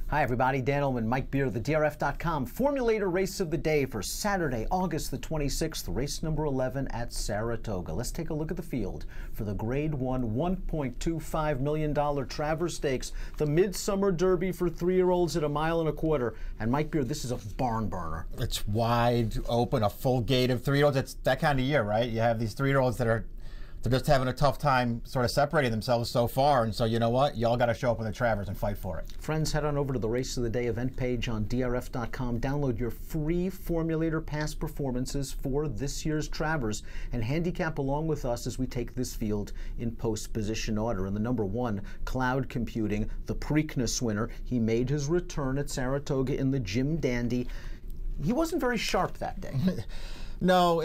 Hi everybody, Dan Ullman, Mike Beer, the DRF.com Formulator Race of the Day for Saturday, August the 26th, race number 11 at Saratoga. Let's take a look at the field for the Grade 1 $1.25 million Travers Stakes, the Midsummer Derby for 3-year-olds at 1.25 miles. And Mike Beer, this is a barn burner. It's wide open, a full gate of 3-year-olds. It's that kind of year, right? You have these 3-year-olds that are they're just having a tough time sort of separating themselves so far. And so you know what? Y'all got to show up on the Travers and fight for it. Friends, head on over to the Race of the Day event page on DRF.com. Download your free Formulator past performances for this year's Travers and handicap along with us as we take this field in post-position order. And the number 1, Cloud Computing, the Preakness winner. He made his return at Saratoga in the Jim Dandy. He wasn't very sharp that day. No.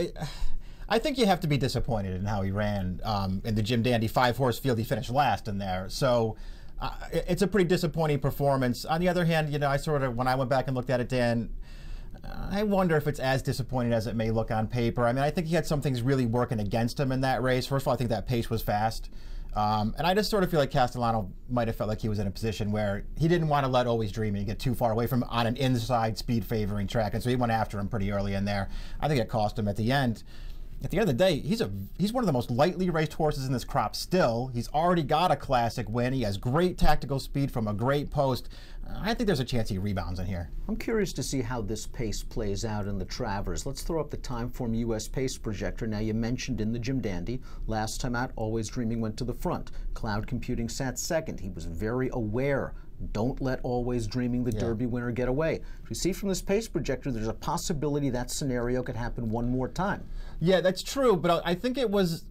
I think you have to be disappointed in how he ran in the Jim Dandy 5-horse field. He finished last in there. So it's a pretty disappointing performance. On the other hand, you know, when I went back and looked at it, Dan, I wonder if it's as disappointing as it may look on paper. I mean, I think he had some things really working against him in that race. First of all, I think that pace was fast. And I just sort of feel like Castellano might have felt like he was in a position where he didn't want to let Always Dreaming get too far away from on an inside speed favoring track. And so he went after him pretty early in there. I think it cost him at the end. At the end of the day, he's one of the most lightly raced horses in this crop still. He's already got a classic win. He has great tactical speed from a great post. I think there's a chance he rebounds in here. I'm curious to see how this pace plays out in the Travers. Let's throw up the Timeform US pace projector. Now, you mentioned in the Jim Dandy, last time out, Always Dreaming went to the front. Cloud Computing sat second. He was very aware. Don't let Always Dreaming, the Derby winner, get away. As we see from this pace projector, there's a possibility that scenario could happen one more time. Yeah, that's true, but I think it was,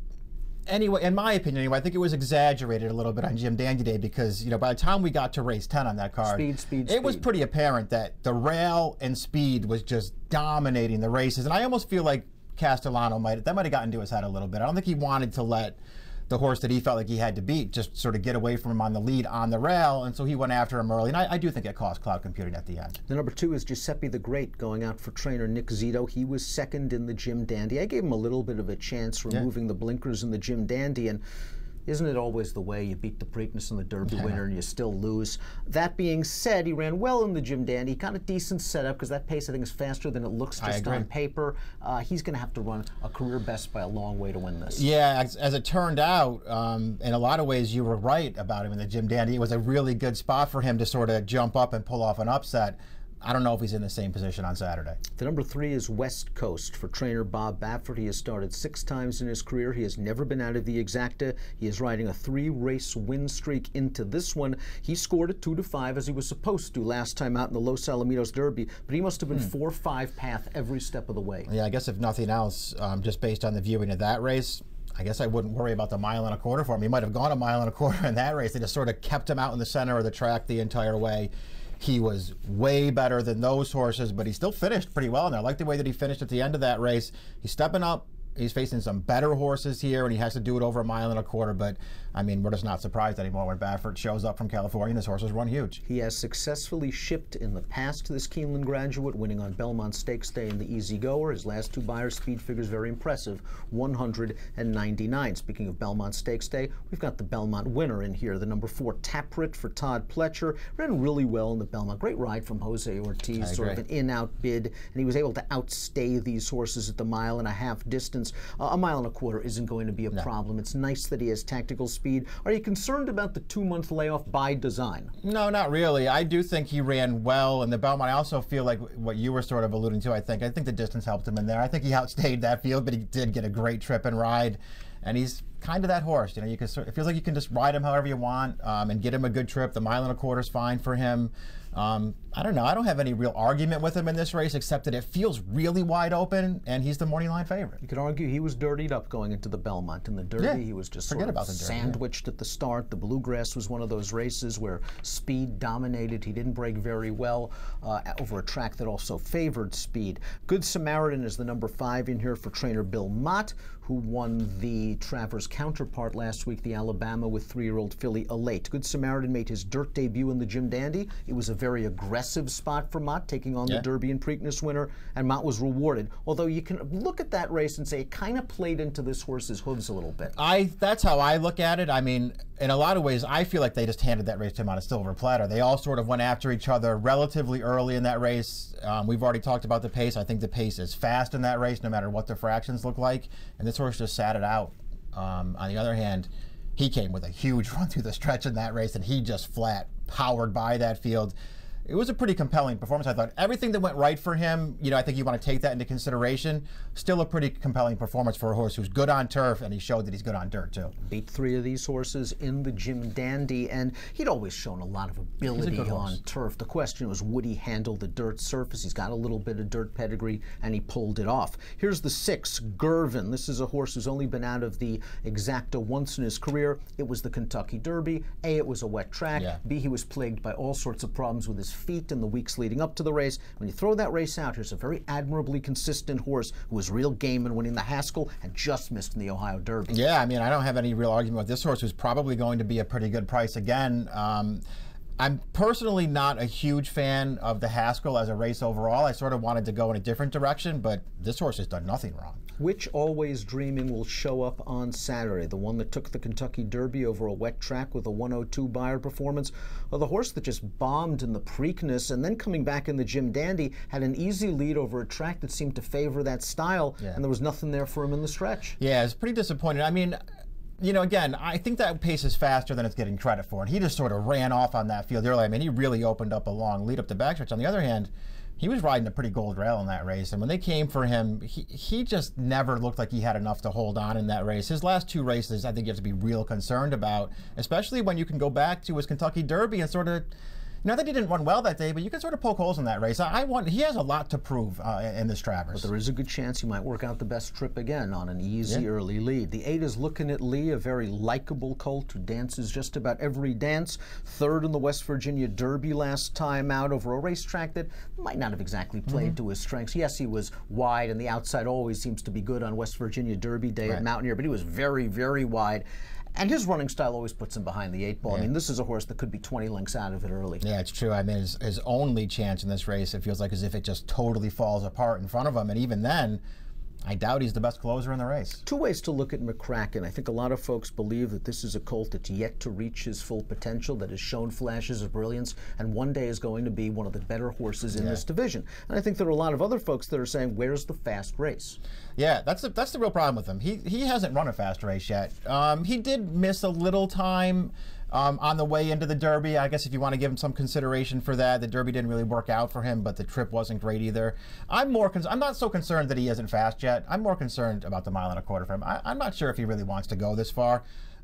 anyway, in my opinion anyway, I think it was exaggerated a little bit on Jim Dandy Day because, you know, by the time we got to race 10 on that card, it was pretty apparent that the rail and speed was just dominating the races. And I almost feel like Castellano might have gotten to his head a little bit. I don't think he wanted to let the horse that he felt like he had to beat just sort of get away from him on the lead on the rail, and so he went after him early. And I do think it cost Cloud Computing at the end. The number 2 is Giuseppe the Great going out for trainer Nick Zito. He was second in the Jim Dandy. I gave him a little bit of a chance removing the blinkers in the Jim Dandy, and isn't it always the way? You beat the Preakness and the Derby winner and you still lose. That being said, he ran well in the Jim Dandy. Got a decent setup because that pace, I think, is faster than it looks just on paper. He's going to have to run a career best by a long way to win this. Yeah, as it turned out, in a lot of ways, you were right about him in the Jim Dandy. It was a really good spot for him to sort of jump up and pull off an upset. I don't know if he's in the same position on Saturday. The number 3 is West Coast for trainer Bob Baffert. He has started 6 times in his career. He has never been out of the exacta. He is riding a 3-race win streak into this one. He scored a 2-5 as he was supposed to last time out in the Los Alamitos Derby, but he must have been 4-5 path every step of the way. Yeah, I guess if nothing else, just based on the viewing of that race, I guess I wouldn't worry about the 1.25 miles for him. He might have gone 1.25 miles in that race. They just sort of kept him out in the center of the track the entire way. He was way better than those horses, but he still finished pretty well in there. I like the way that he finished at the end of that race. He's stepping up. He's facing some better horses here, and he has to do it over 1.25 miles. But, I mean, we're just not surprised anymore when Baffert shows up from California and his horses run huge. He has successfully shipped in the past to this Keeneland graduate, winning on Belmont Stakes Day in the Easy Goer. His last 2 Beyer speed figures very impressive, 199. Speaking of Belmont Stakes Day, we've got the Belmont winner in here, the number 4 Taprit for Todd Pletcher. Ran really well in the Belmont. Great ride from Jose Ortiz, sort of an in-out bid, and he was able to outstay these horses at the 1.5-mile distance. A 1.25 miles isn't going to be a problem. It's nice that he has tactical speed. Are you concerned about the 2-month layoff by design? No, not really. I do think he ran well in the Belmont. I also feel like what you were sort of alluding to, I think the distance helped him in there. I think he outstayed that field, but he did get a great trip and ride. And he's kind of that horse. You know, it feels like you can just ride him however you want and get him a good trip. The 1.25 miles is fine for him. I don't know. I don't have any real argument with him in this race, except that it feels really wide open, and he's the morning line favorite. You could argue he was dirtied up going into the Belmont. In the Derby, he was just sort of sandwiched at the start. The Bluegrass was one of those races where speed dominated. He didn't break very well over a track that also favored speed. Good Samaritan is the number 5 in here for trainer Bill Mott, who won the Travers counterpart last week, the Alabama, with 3-year-old filly Elate. Good Samaritan made his dirt debut in the Jim Dandy. It was a very aggressive aggressive spot for Mott, taking on the Yeah. Derby and Preakness winner, and Mott was rewarded. Although you can look at that race and say it kind of played into this horse's hooves a little bit. That's how I look at it. I mean, in a lot of ways, I feel like they just handed that race to him on a silver platter. They all sort of went after each other relatively early in that race. We've already talked about the pace. I think the pace is fast in that race, no matter what the fractions look like. And this horse just sat it out. On the other hand, he came with a huge run through the stretch in that race, and he just flat powered by that field. It was a pretty compelling performance, I thought. Everything that went right for him, I think you want to take that into consideration. Still a pretty compelling performance for a horse who's good on turf, and he showed that he's good on dirt, too. Beat 3 of these horses in the Jim Dandy, and he'd always shown a lot of ability on turf. The question was, would he handle the dirt surface? He's got a little bit of dirt pedigree, and he pulled it off. Here's the 6, Girvan. This is a horse who's only been out of the Exacta once in his career. It was the Kentucky Derby. A, it was a wet track. Yeah. B, he was plagued by all sorts of problems with his feet in the weeks leading up to the race. When you throw that race out, here's a very admirably consistent horse who was real game in winning the Haskell and just missed in the Ohio Derby. Yeah, I mean, I don't have any real argument with this horse, who's probably going to be a pretty good price again. I'm personally not a huge fan of the Haskell as a race overall. I sort of wanted to go in a different direction, but this horse has done nothing wrong. Which Always Dreaming will show up on Saturday? The one that took the Kentucky Derby over a wet track with a 102 Beyer performance, or the horse that just bombed in the Preakness and then coming back in the Jim Dandy had an easy lead over a track that seemed to favor that style, and there was nothing there for him in the stretch? Yeah, it's pretty disappointing. I mean, again, I think that pace is faster than it's getting credit for, and he just sort of ran off on that field early. I mean, he really opened up a long lead up the backstretch. On the other hand, he was riding a pretty gold rail in that race, and when they came for him, he just never looked like he had enough to hold on in that race. His last 2 races, I think you have to be real concerned about, especially when you can go back to his Kentucky Derby and sort of, not that he didn't run well that day, but you can sort of poke holes in that race. He has a lot to prove in this Travers. But there is a good chance he might work out the best trip again on an easy early lead. The 8 is Looking at Lee, a very likable colt who dances just about every dance. 3rd in the West Virginia Derby last time out over a racetrack that might not have exactly played to his strengths. Yes, he was wide, and the outside always seems to be good on West Virginia Derby day at Mountaineer, but he was very, very wide. And his running style always puts him behind the 8 ball. I mean, this is a horse that could be 20 lengths out of it early. Yeah, it's true. I mean, his only chance in this race, it feels like as if it just totally falls apart in front of him. And even then, I doubt he's the best closer in the race. 2 ways to look at McCracken. I think a lot of folks believe that this is a colt that's yet to reach his full potential, that has shown flashes of brilliance, and one day is going to be one of the better horses in this division. And I think there are a lot of other folks that are saying, where's the fast race? Yeah, that's the real problem with him. He hasn't run a fast race yet. He did miss a little time on the way into the Derby. I guess if you want to give him some consideration for that, the Derby didn't really work out for him, but the trip wasn't great either. I'm not so concerned that he isn't fast yet. I'm more concerned about the 1.25 miles for him. I'm not sure if he really wants to go this far.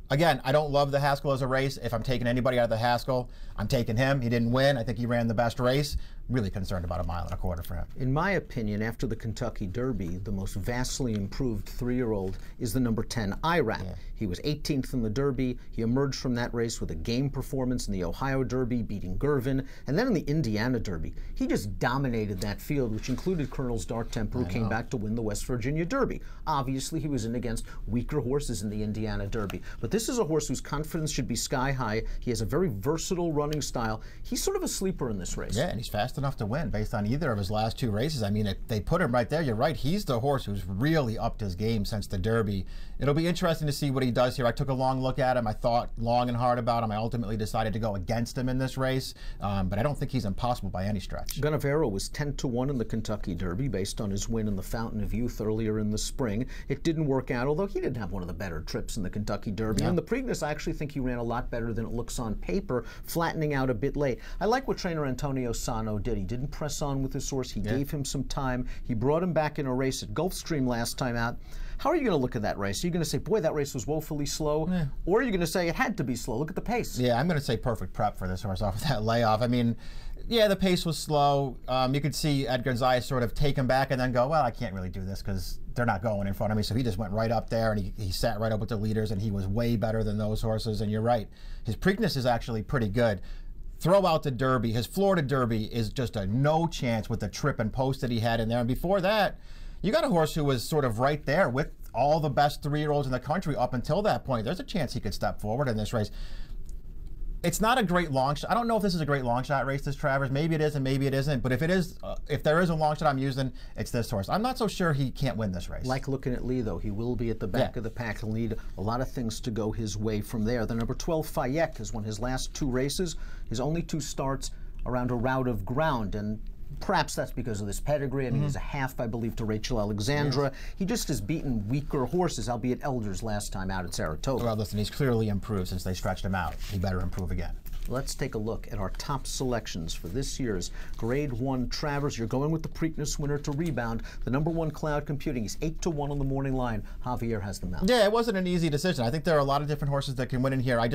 Again, I don't love the Haskell as a race. If I'm taking anybody out of the Haskell, I'm taking him. He didn't win. I think he ran the best race. Really concerned about 1.25 miles for him. In my opinion, after the Kentucky Derby, the most vastly improved 3-year-old is the number 10, IRAP. Yeah. He was 18th in the Derby. He emerged from that race with a game performance in the Ohio Derby, beating Girvan. And then in the Indiana Derby, he just dominated that field, which included Colonel's Dark Temper, who came back to win the West Virginia Derby. Obviously, he was in against weaker horses in the Indiana Derby. But this is a horse whose confidence should be sky high. He has a very versatile running style. He's sort of a sleeper in this race. Yeah, and he's fast enough to win based on either of his last 2 races. I mean, they put him right there. You're right. He's the horse who's really upped his game since the Derby. It'll be interesting to see what he does here. I took a long look at him. I thought long and hard about him. I ultimately decided to go against him in this race, but I don't think he's impossible by any stretch. Gunnevero was 10-1 in the Kentucky Derby based on his win in the Fountain of Youth earlier in the spring. It didn't work out, although he didn't have one of the better trips in the Kentucky Derby. In the Preakness, I actually think he ran a lot better than it looks on paper, flattening out a bit late. I like what trainer Antonio Sano did. He didn't press on with his horse. He gave him some time. He brought him back in a race at Gulfstream last time out. How are you going to look at that race? Are you going to say, boy, that race was woefully slow? Or are you going to say it had to be slow? Look at the pace. Yeah, I'm going to say perfect prep for this horse off of that layoff. I mean, yeah, the pace was slow. You could see Edgar Zayas sort of take him back and then go, well, I can't really do this because they're not going in front of me. So he just went right up there and he sat right up with the leaders, and he was way better than those horses. And you're right, his Preakness is actually pretty good. Throw out the Derby. His Florida Derby is just a no chance with the trip and post that he had in there. And before that, you got a horse who was sort of right there with all the best 3-year-olds in the country up until that point. There's a chance he could step forward in this race. It's not a great long shot. I don't know if this is a great long shot race, this Travers. Maybe it is and maybe it isn't. But if it is, if there is a long shot I'm using, it's this horse. I'm not so sure he can't win this race. Like looking at Lee, though, he will be at the back of the pack. He'll need a lot of things to go his way from there. The number 12, Fayek, has won his last 2 races. His only 2 starts around a route of ground, and perhaps that's because of this pedigree. I mean, he's a half, I believe, to Rachel Alexandra. He just has beaten weaker horses, albeit Elders last time out at Saratoga. Well, listen, he's clearly improved since they stretched him out. He better improve again. Let's take a look at our top selections for this year's Grade 1 Travers. You're going with the Preakness winner to rebound. The number 1, Cloud Computing. He's 8-1 on the morning line. Javier has the mount. Yeah, it wasn't an easy decision. I think there are a lot of different horses that can win in here.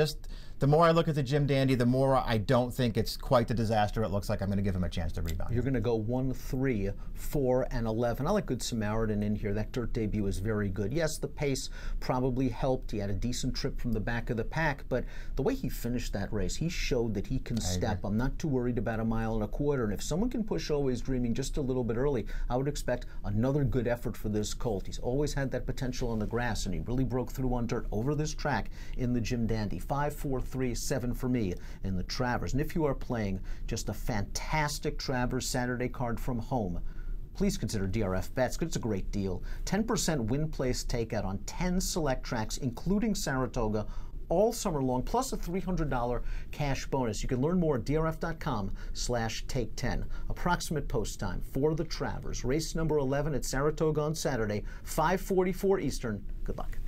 The more I look at the Jim Dandy, the more I don't think it's quite the disaster it looks like. I'm going to give him a chance to rebound. You're going to go 1, 3, 4, and 11. I like Good Samaritan in here. That dirt debut is very good. Yes, the pace probably helped. He had a decent trip from the back of the pack, but the way he finished that race, he showed that he can step. I'm not too worried about a 1.25 miles, and if someone can push Always Dreaming just a little bit early, I would expect another good effort for this colt. He's always had that potential on the grass, and he really broke through on dirt over this track in the Jim Dandy. 5, 4, 3, 7 for me in the Travers. And if you are playing just a fantastic Travers Saturday card from home, please consider DRF Bets, because it's a great deal. 10% win place takeout on 10 select tracks, including Saratoga, all summer long, plus a $300 cash bonus. You can learn more at drf.com/take10. Approximate post time for the Travers. Race number 11 at Saratoga on Saturday, 5:44 Eastern. Good luck.